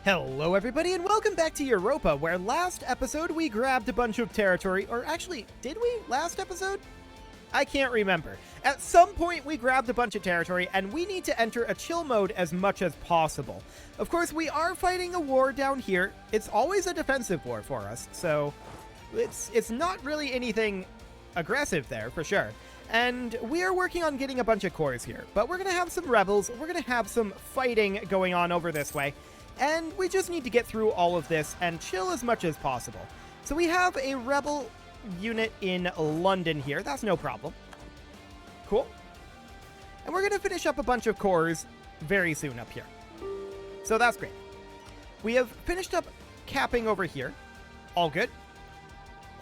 Hello everybody and welcome back to Europa, where last episode we grabbed a bunch of territory, or actually, did we last episode? I can't remember. At some point we grabbed a bunch of territory and we need to enter a chill mode as much as possible. Of course, we are fighting a war down here. It's always a defensive war for us, so it's not really anything aggressive there, for sure. And we are working on getting a bunch of cores here, but we're going to have some rebels, we're going to have some fighting going on over this way. And we just need to get through all of this and chill as much as possible. So we have a rebel unit in London here. That's no problem. Cool. And we're going to finish up a bunch of cores very soon up here. So that's great. We have finished up capping over here. All good.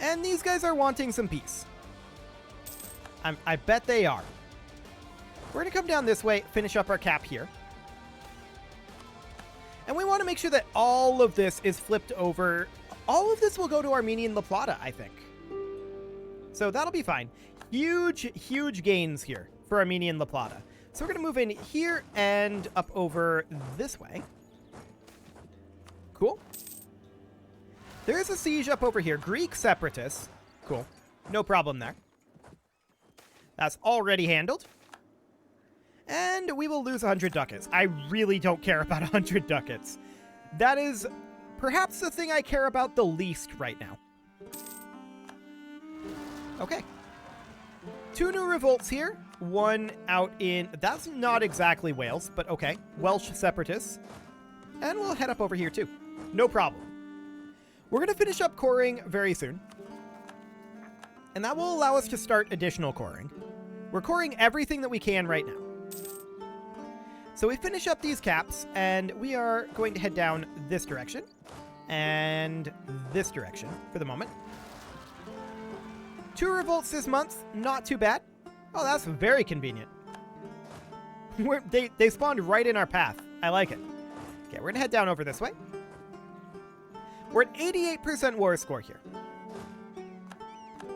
And these guys are wanting some peace. I bet they are. We're going to come down this way, finish up our cap here. And we want to make sure that all of this is flipped over. All of this will go to Armenian La Plata, I think. So that'll be fine. Huge gains here for Armenian La Plata. So we're going to move in here and up over this way. Cool. There is a siege up over here. Greek separatists. Cool. No problem there. That's already handled. And we will lose 100 ducats. I really don't care about 100 ducats. That is perhaps the thing I care about the least right now. Okay. 2 new revolts here. One out in... That's not exactly Wales, but okay. Welsh separatists. And we'll head up over here too. No problem. We're going to finish up coring very soon. And that will allow us to start additional coring. We're coring everything that we can right now. So we finish up these caps, and we are going to head down this direction and this direction for the moment. 2 revolts this month, not too bad. Oh, that's very convenient. They spawned right in our path. I like it. Okay, we're going to head down over this way. We're at 88% war score here.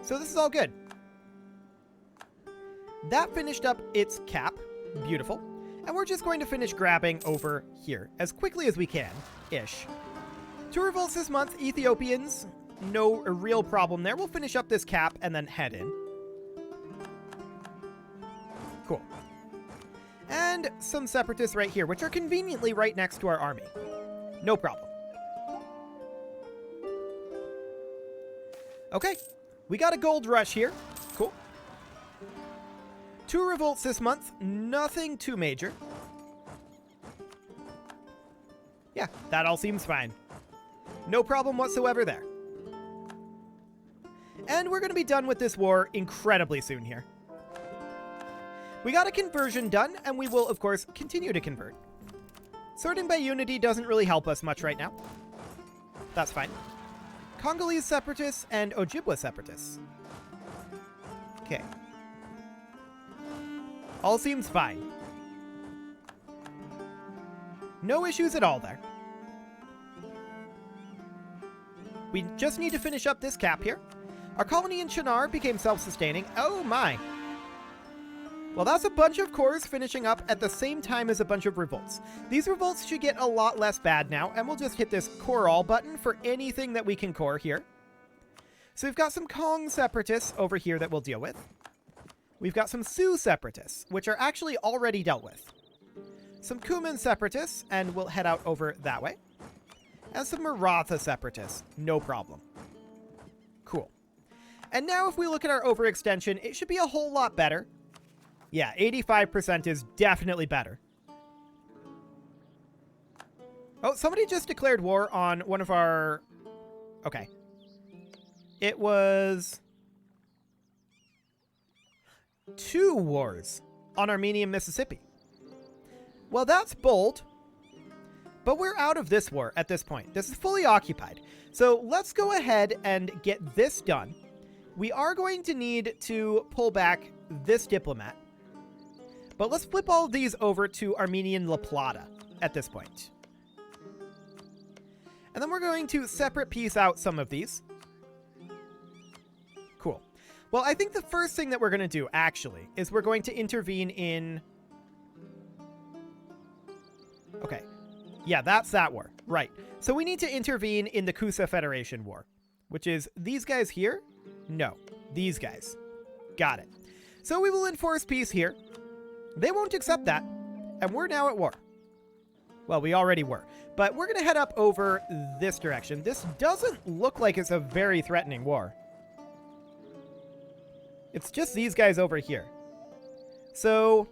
So this is all good. That finished up its cap. Beautiful. And we're just going to finish grabbing over here as quickly as we can-ish. 2 revolts this month, Ethiopians. No real problem there. We'll finish up this cap and then head in. Cool. And some separatists right here, which are conveniently right next to our army. No problem. Okay. We got a gold rush here. Cool. 2 revolts this month. Nothing too major. Yeah, that all seems fine. No problem whatsoever there. And we're going to be done with this war incredibly soon here. We got a conversion done, and we will, of course, continue to convert. Sorting by unity doesn't really help us much right now. That's fine. Congolese separatists and Ojibwa separatists. Okay. All seems fine. No issues at all there. We just need to finish up this cap here. Our colony in Shinar became self-sustaining. Oh my. Well, that's a bunch of cores finishing up at the same time as a bunch of revolts. These revolts should get a lot less bad now, and we'll just hit this core all button for anything that we can core here. So we've got some Kong separatists over here that we'll deal with. We've got some Sioux separatists, which are actually already dealt with. Some Kuman separatists, and we'll head out over that way. And some Maratha separatists, no problem. Cool. And now if we look at our overextension, it should be a whole lot better. Yeah, 85% is definitely better. Oh, somebody just declared war on one of our... Okay. It was... 2 wars on Armenia, Mississippi. Well, that's bold. But we're out of this war at this point. This is fully occupied. So let's go ahead and get this done. We are going to need to pull back this diplomat. But let's flip all of these over to Armenian La Plata at this point. And then we're going to separate piece out some of these. Cool. Well, I think the first thing that we're going to do, actually, is we're going to intervene in... Okay. Yeah, that's that war. Right. So we need to intervene in the Kusa Federation War, which is these guys here? No, these guys. Got it. So we will enforce peace here. They won't accept that, and we're now at war. Well, we already were, but we're going to head up over this direction. This doesn't look like it's a very threatening war. It's just these guys over here. So,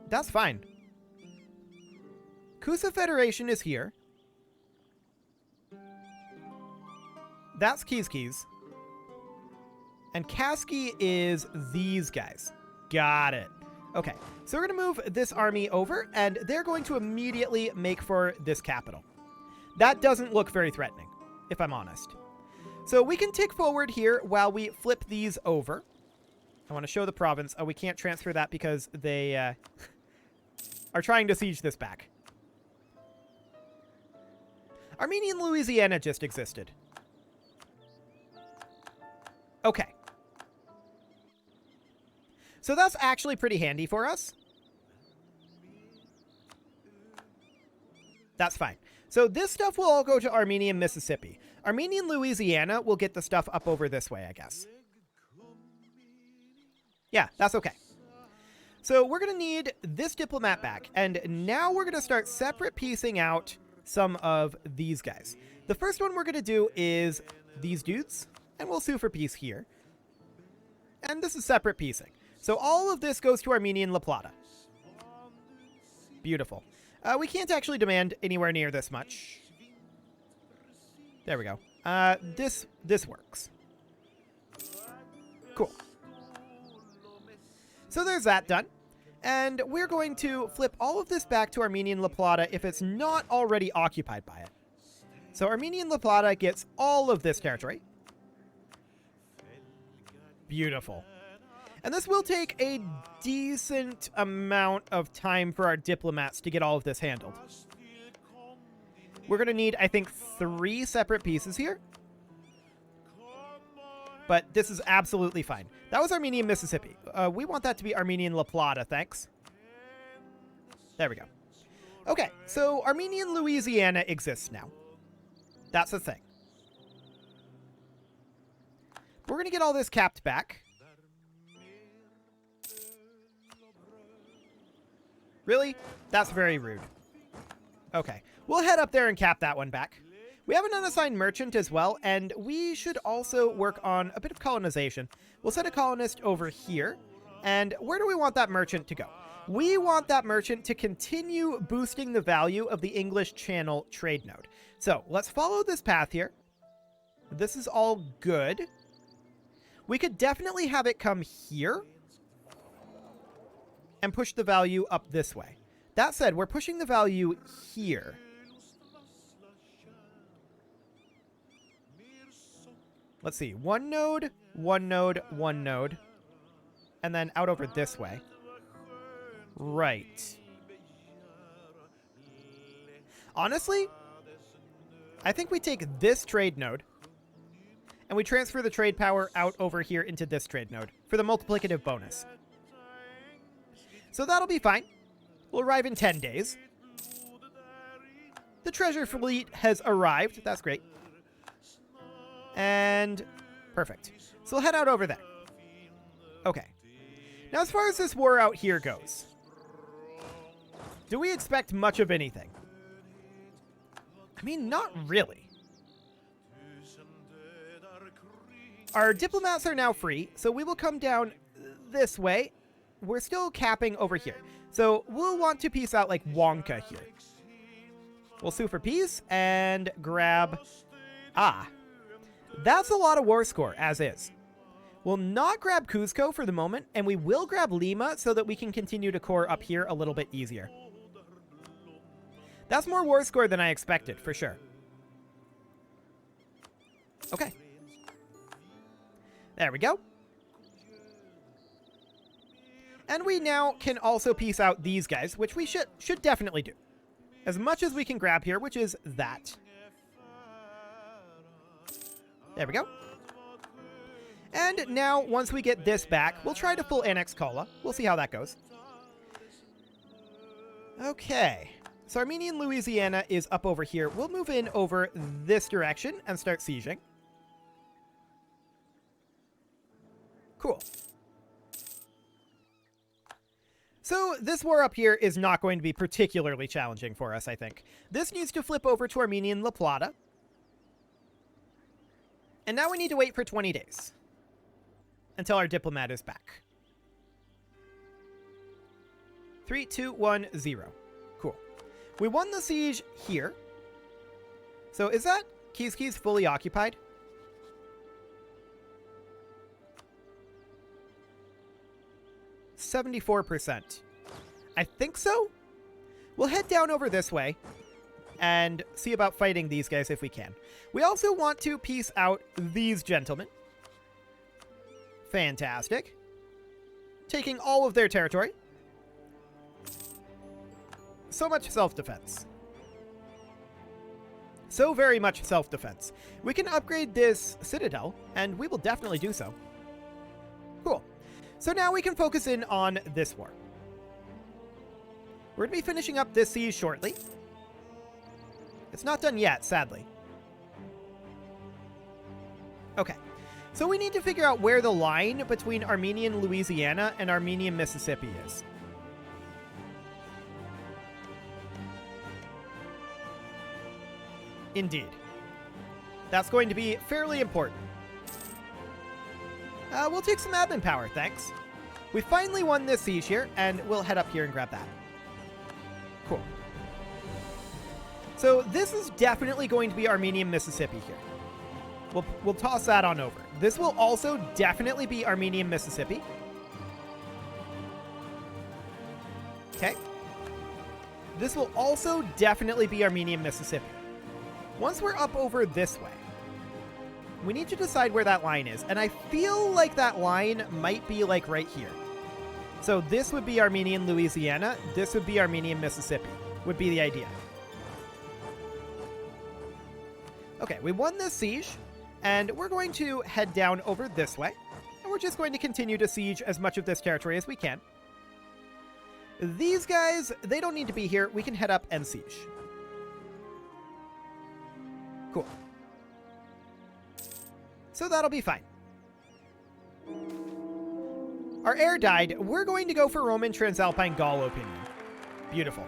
that's fine. Kusa Federation is here. That's Keys. And Kaski is these guys. Got it. Okay, so we're going to move this army over, and they're going to immediately make for this capital. That doesn't look very threatening, if I'm honest. So we can tick forward here while we flip these over. I want to show the province. Oh, we can't transfer that because they are trying to siege this back. Armenian Louisiana just existed. Okay. So that's actually pretty handy for us. That's fine. So this stuff will all go to Armenian Mississippi. Armenian Louisiana will get the stuff up over this way, I guess. Yeah, that's okay. So we're going to need this diplomat back. And now we're going to start separate piecing out some of these guys. The first one we're going to do is these dudes. And we'll sue for peace here. And this is separate piecing. So all of this goes to Armenian La Plata. Beautiful. We can't actually demand anywhere near this much. There we go. This works. Cool. So there's that done. And we're going to flip all of this back to Armenian La Plata if it's not already occupied by it. So Armenian La Plata gets all of this territory. Beautiful. And this will take a decent amount of time for our diplomats to get all of this handled. We're going to need, I think, 3 separate pieces here. But this is absolutely fine. That was Armenian Mississippi. We want that to be Armenian La Plata, thanks. There we go. Okay, so Armenian Louisiana exists now. That's the thing. We're going to get all this capped back. Really? That's very rude. Okay. We'll head up there and cap that one back. We have an unassigned merchant as well, and we should also work on a bit of colonization. We'll send a colonist over here. And where do we want that merchant to go? We want that merchant to continue boosting the value of the English Channel trade node. So let's follow this path here. This is all good. We could definitely have it come here and push the value up this way. That said, we're pushing the value here. Let's see. 1 node, 1 node, 1 node. And then out over this way. Right. Honestly, I think we take this trade node and we transfer the trade power out over here into this trade node for the multiplicative bonus. So that'll be fine. We'll arrive in 10 days. The treasure fleet has arrived. That's great. And perfect. So we'll head out over there. Okay. Now, as far as this war out here goes, do we expect much of anything? I mean, not really. Our diplomats are now free, so we will come down this way. We're still capping over here. So we'll want to piece out like Wonka here. We'll sue for peace and grab... Ah. That's a lot of war score, as is. We'll not grab Cuzco for the moment, and we will grab Lima so that we can continue to core up here a little bit easier. That's more war score than I expected, for sure. Okay. There we go. And we now can also piece out these guys, which we should definitely do. As much as we can grab here, which is that. There we go. And now, once we get this back, we'll try to full annex Kola. We'll see how that goes. Okay. So Armenian Louisiana is up over here. We'll move in over this direction and start sieging. Cool. So this war up here is not going to be particularly challenging for us, I think. This needs to flip over to Armenian La Plata. And now we need to wait for 20 days until our diplomat is back. 3, 2, 1, 0. Cool. We won the siege here. So is that Kiski's fully occupied? %. I think so. We'll head down over this way and see about fighting these guys if we can. We also want to peace out these gentlemen. Fantastic. Taking all of their territory. So much self-defense. So very much self-defense. We can upgrade this citadel, and we will definitely do so. Cool. So now we can focus in on this war. We're going to be finishing up this siege shortly. It's not done yet, sadly. Okay. So we need to figure out where the line between Armenian Louisiana and Armenian Mississippi is. Indeed. That's going to be fairly important. We'll take some admin power, thanks. We finally won this siege here, and we'll head up here and grab that. Cool. So this is definitely going to be Armenian Mississippi here. We'll toss that on over. This will also definitely be Armenian Mississippi. Okay. This will also definitely be Armenian Mississippi. Once we're up over this way, we need to decide where that line is, and I feel like that line might be like right here. So this would be Armenian Louisiana, this would be Armenian Mississippi, would be the idea. Okay, we won this siege, and we're going to head down over this way, and we're just going to continue to siege as much of this territory as we can. These guys, they don't need to be here. We can head up and siege. Cool. So that'll be fine. Our heir died. We're going to go for Roman Transalpine Gaul opinion. Beautiful.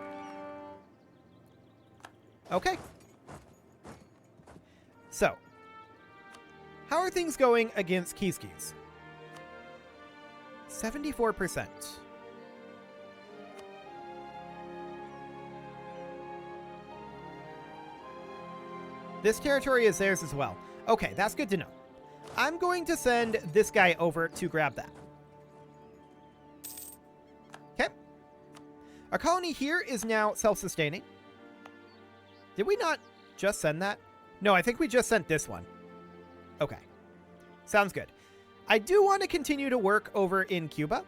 Okay. So, how are things going against Kiskis? 74%. This territory is theirs as well. Okay, that's good to know. I'm going to send this guy over to grab that. Okay. Our colony here is now self-sustaining. Did we not just send that? No, I think we just sent this one. Okay. Sounds good. I do want to continue to work over in Cuba.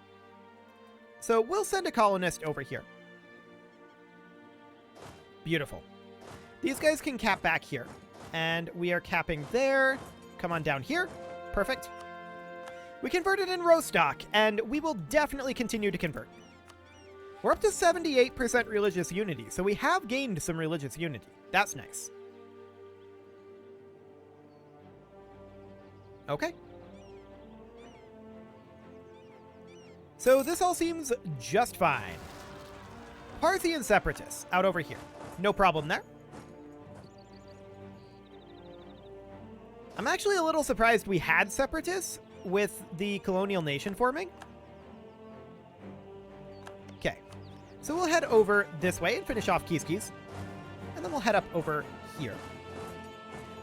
So we'll send a colonist over here. Beautiful. These guys can cap back here. And we are capping there. Come on down here. Perfect. We converted in Rostock, and we will definitely continue to convert. We're up to 78% religious unity, so we have gained some religious unity. That's nice. Okay. So this all seems just fine. Parthian separatists out over here. No problem there. I'm actually a little surprised we had separatists with the colonial nation forming. Okay, so we'll head over this way and finish off Kiskis. And then we'll head up over here.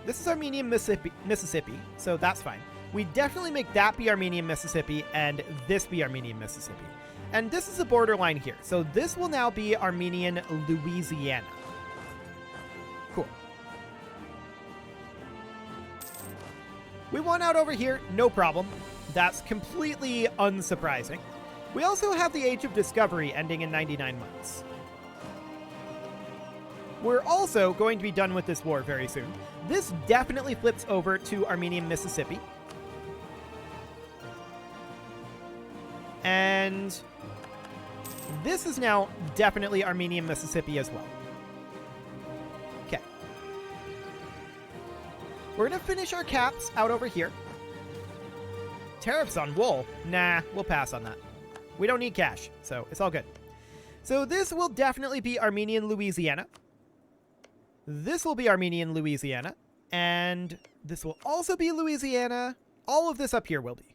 This is Armenian Mississippi, so that's fine. We definitely make that be Armenian Mississippi and this be Armenian Mississippi. And this is the borderline here, so this will now be Armenian Louisiana. Cool. We won out over here, no problem. That's completely unsurprising. We also have the Age of Discovery ending in 99 months. We're also going to be done with this war very soon. This definitely flips over to Armenian Mississippi. And this is now definitely Armenian Mississippi as well. We're going to finish our caps out over here. Tariffs on wool? Nah, we'll pass on that. We don't need cash, so it's all good. So this will definitely be Armenian Louisiana. This will be Armenian Louisiana. And this will also be Louisiana. All of this up here will be.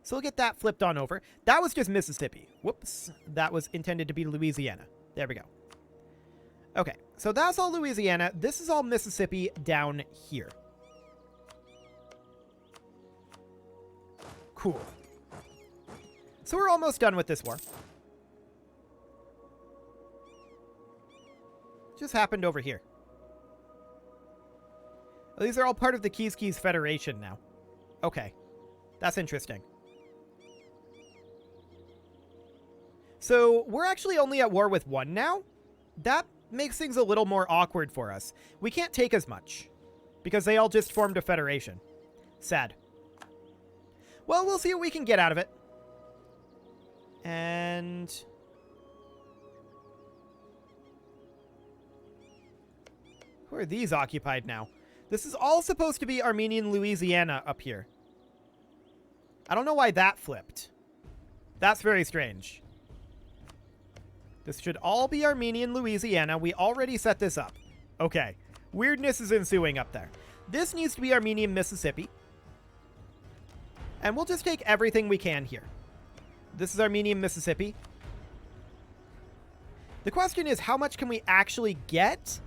So we'll get that flipped on over. That was just Mississippi. Whoops. That was intended to be Louisiana. There we go. Okay, so that's all Louisiana. This is all Mississippi down here. Cool. So we're almost done with this war. Just happened over here. Oh, these are all part of the Keys Federation now. Okay. That's interesting. So we're actually only at war with one now. That makes things a little more awkward for us. We can't take as much because they all just formed a federation. Sad. Well, we'll see what we can get out of it. And who are these occupied now? This is all supposed to be Armenian Louisiana up here. I don't know why that flipped. That's very strange. This should all be Armenian Louisiana. We already set this up. Okay. Weirdness is ensuing up there. This needs to be Armenian Mississippi. And we'll just take everything we can here. This is Armenian Mississippi. The question is, how much can we actually get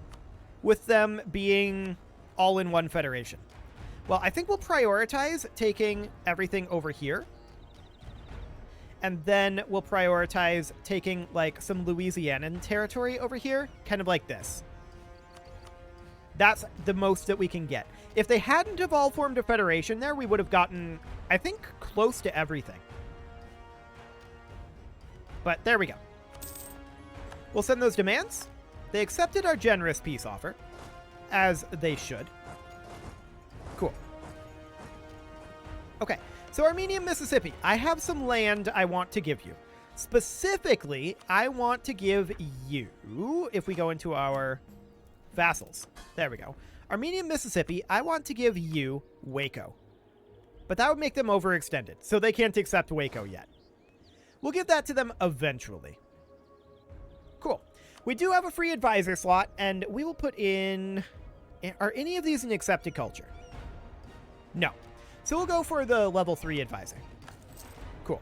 with them being all in one federation? Well, I think we'll prioritize taking everything over here. And then we'll prioritize taking, like, some Louisianan territory over here. Kind of like this. That's the most that we can get. If they hadn't have all formed a federation there, we would have gotten, I think, close to everything. But there we go. We'll send those demands. They accepted our generous peace offer, as they should. Cool. Okay, so Armenian Mississippi. I have some land I want to give you. Specifically, I want to give you, if we go into our vassals. There we go. Armenian Mississippi, I want to give you Waco. But that would make them overextended, so they can't accept Waco yet. We'll give that to them eventually. Cool. We do have a free advisor slot, and we will put in... Are any of these an accepted culture? No. So we'll go for the level 3 advisor. Cool.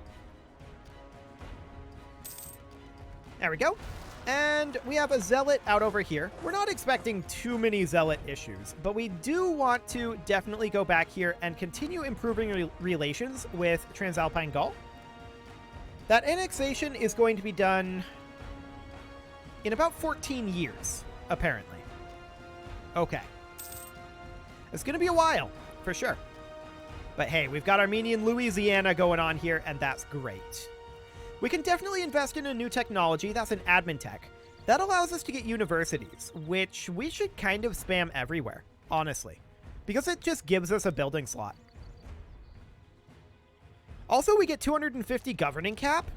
There we go. And we have a zealot out over here. We're not expecting too many zealot issues, but we do want to definitely go back here and continue improving relations with Transalpine Gaul. That annexation is going to be done in about 14 years, apparently. Okay. It's going to be a while, for sure. But hey, we've got Armenian Louisiana going on here, and that's great. We can definitely invest in a new technology. That's an admin tech. That allows us to get universities, which we should kind of spam everywhere, honestly, because it just gives us a building slot. Also, we get 250 governing cap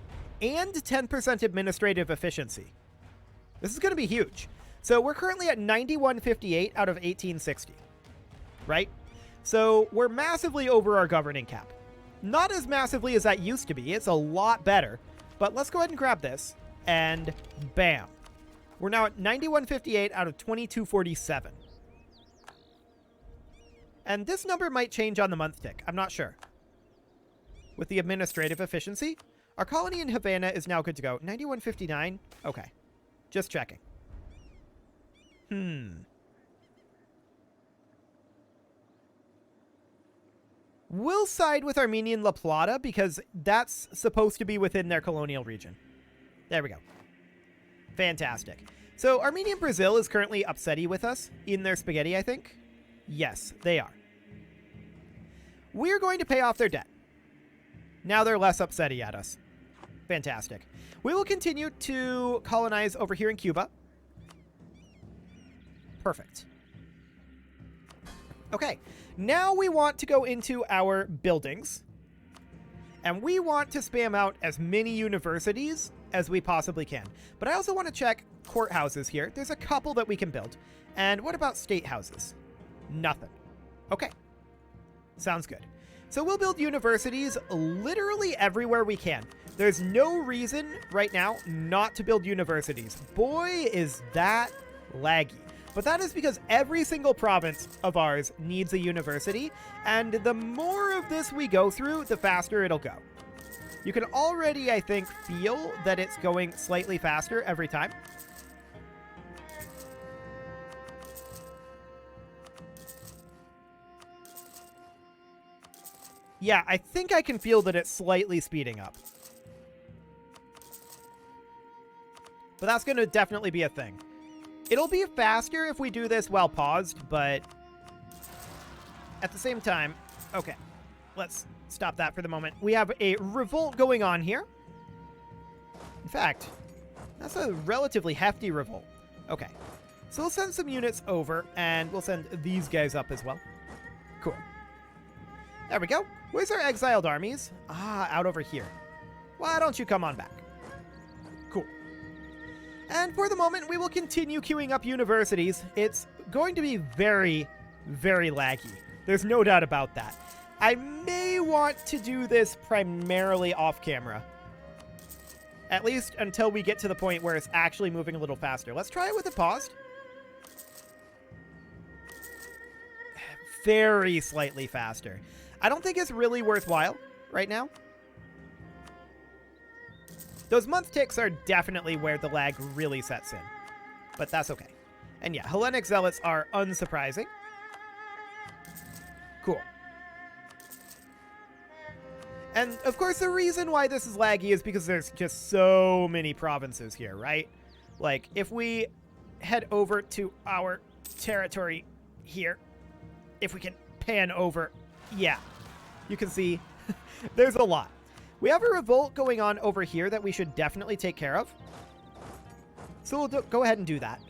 and 10% administrative efficiency. This is going to be huge. So we're currently at 9158 out of 1860, right? So we're massively over our governing cap. Not as massively as that used to be. It's a lot better. But let's go ahead and grab this. And bam. We're now at 9158 out of 2247. And this number might change on the month tick. I'm not sure. With the administrative efficiency, our colony in Havana is now good to go. 9159? Okay. Just checking. We'll side with Armenian La Plata because that's supposed to be within their colonial region. There we go. Fantastic. So Armenian Brazil is currently upsetty with us in their spaghetti, I think. Yes, they are. We're going to pay off their debt. Now they're less upsetty at us. Fantastic. We will continue to colonize over here in Cuba. Perfect. Okay, now we want to go into our buildings. And we want to spam out as many universities as we possibly can. But I also want to check courthouses here. There's a couple that we can build. And what about state houses? Nothing. Okay. Sounds good. So we'll build universities literally everywhere we can. There's no reason right now not to build universities. Boy, is that laggy. But that is because every single province of ours needs a university, and the more of this we go through, the faster it'll go. You can already, I think, feel that it's going slightly faster every time. Yeah, I think I can feel that it's slightly speeding up. But that's going to definitely be a thing. It'll be faster if we do this while paused, but at the same time, okay, let's stop that for the moment. We have a revolt going on here. In fact, that's a relatively hefty revolt. Okay, so we'll send some units over, and we'll send these guys up as well. Cool. There we go. Where's our exiled armies? Ah, out over here. Why don't you come on back? Cool. And for the moment, we will continue queuing up universities. It's going to be very, very laggy. There's no doubt about that. I may want to do this primarily off camera. At least until we get to the point where it's actually moving a little faster. Let's try it with it paused. Very slightly faster. I don't think it's really worthwhile right now. Those month ticks are definitely where the lag really sets in. But that's okay. And yeah, Hellenic Zealots are unsurprising. Cool. And of course, the reason why this is laggy is because there's just so many provinces here, right? Like, if we head over to our territory here, if we can pan over, yeah, you can see there's a lot. We have a revolt going on over here that we should definitely take care of. So we'll go ahead and do that.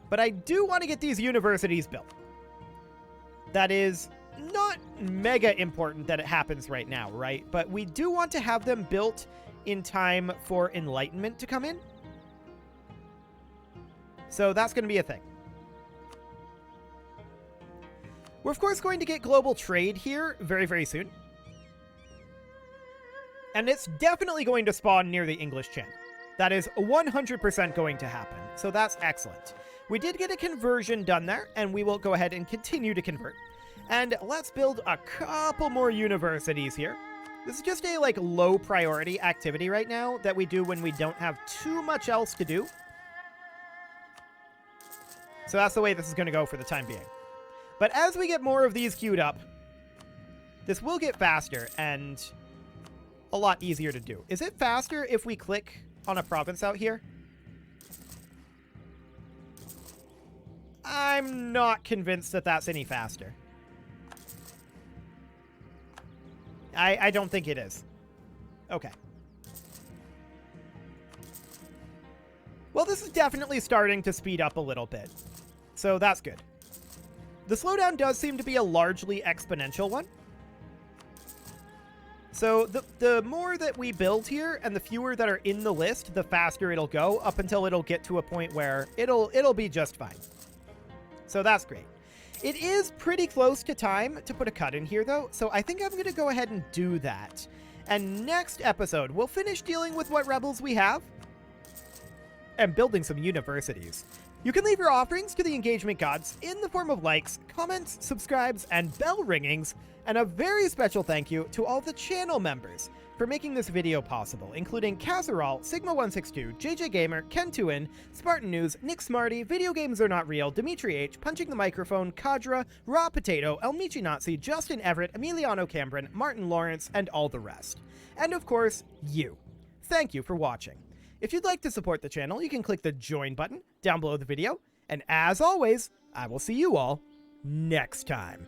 But I do want to get these universities built. That is not mega important that it happens right now, right? But we do want to have them built in time for Enlightenment to come in. So that's going to be a thing. We're, of course, going to get global trade here very, very soon. And it's definitely going to spawn near the English Channel. That is 100% going to happen. So that's excellent. We did get a conversion done there, and we will go ahead and continue to convert. And let's build a couple more universities here. This is just a, like, low priority activity right now that we do when we don't have too much else to do. So that's the way this is going to go for the time being. But as we get more of these queued up, this will get faster and a lot easier to do. Is it faster if we click on a province out here? I'm not convinced that that's any faster. I don't think it is. Okay. Well, this is definitely starting to speed up a little bit. So that's good. The slowdown does seem to be a largely exponential one. So the more that we build here and the fewer that are in the list, the faster it'll go up until it'll get to a point where it'll be just fine. So that's great. It is pretty close to time to put a cut in here, though, so I think I'm going to go ahead and do that. And next episode, we'll finish dealing with what rebels we have and building some universities. You can leave your offerings to the engagement gods in the form of likes, comments, subscribes, and bell ringings. And a very special thank you to all the channel members for making this video possible, including Casserole, Sigma162, JJ Gamer, Ken2in, Spartan News, Nick Smarty, Video Games Are Not Real, Dimitri H, Punching the Microphone, Kadra, Raw Potato, El Michi Nazi, Justin Everett, Emiliano Cambron, Martin Lawrence, and all the rest. And of course, you. Thank you for watching. If you'd like to support the channel, you can click the join button down below the video. And as always, I will see you all next time.